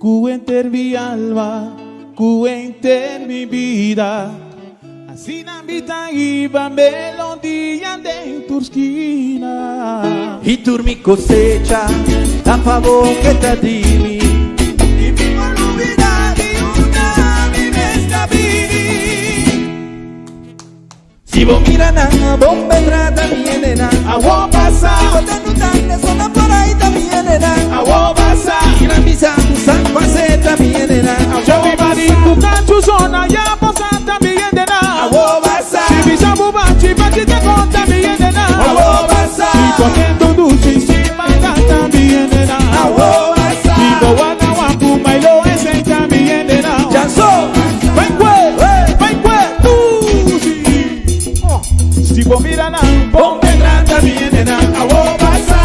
Cuenter mi alma, cuenter mi vida. Así la vida iba melodía de tu esquina. Y tu mi cosecha, a favor que te dimmi. Y mi volubilidad y una vivesta vini. Si vos miran a bomba entrada también nena. Agua pasa, Si vos te notan, suena por ahí también nena. agua pasa. Y la misa, San José también nena. Yo mi marido cancho zona ya pasa también de nada. Agua pasa. Si mi sabuba chipa que te conta bien de nada. Agua pasa. Si cogiendo dulce y si manga también de nada. Agua pasa. Si bowana wapuma y lo ese también de nada. Chanso. Si vos miras la bomba entra también de nada. Agua pasa.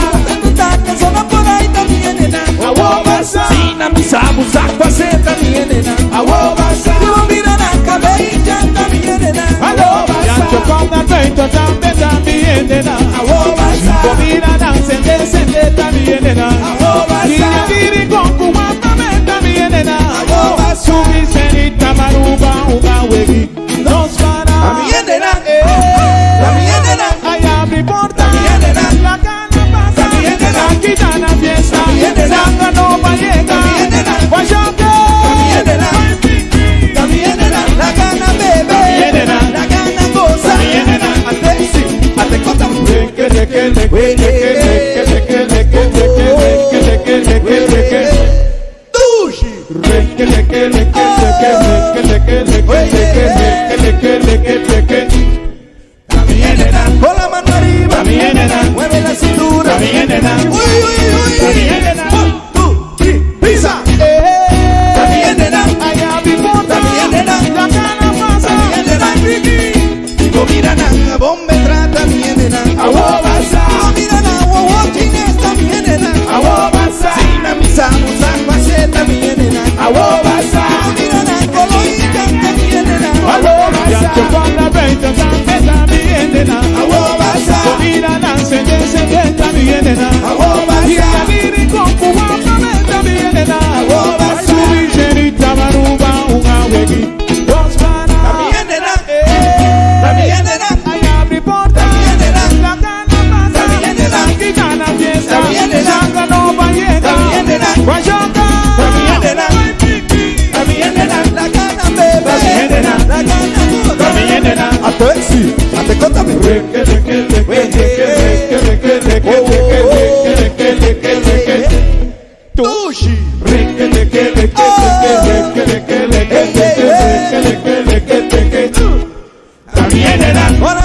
Suena por ahí también nena. Agua pasa. Si la misa, San José también nena. Agua pasa. Si vos miran a cabella también nena. Agua pasa. Yancho con la peito también de nada. Agua pasa. Si vos miras la sende también de nada. Agua pasa. Y la viri con Cuba también de nada. Agua pasa. Su miserita maruba una huevi. Nos para. También nena. También nena. Ay, abre porta. También nena. La cana pasa. También nena. Aquí está la fiesta. También nena. Sanga no va a llegar. También nena. Guayaque. También nena. También nena. La gana bebe. También nena. La gana goza. También nena. Ate cota. También nena. Con la mano arriba. También nena. Mueve la cintura. También nena. Uy, uy, uy. También nena. 1, 2, 3, pisa. También nena. Ay, abre porta. También nena. La cana pasa. También nena. Si vos miran a bomba entra también nena. Agua pasa. Si vos miran a guagua chines también nena. Agua pasa. Si la misa, San José también nena. Agua pasa. Si vos miran a Colombia también nena. Agua pasa. Yancho con la peito también de nada. Agua pasa. Comida la sende también de nada. Agua pasa. Y la viri con Cuba también de nada. Agua pasa. Su miserita maruba una huevi. Nos para. También nena. También nena. Ay, abre porta. También nena. La cana pasa. También nena. Aquí está la fiesta. También nena. Sanga no va a llegar. También nena. Guayaca. También nena. También nena. La gana bebe. También nena. La gana goza. También nena. Ate cota. Tushi. También nena.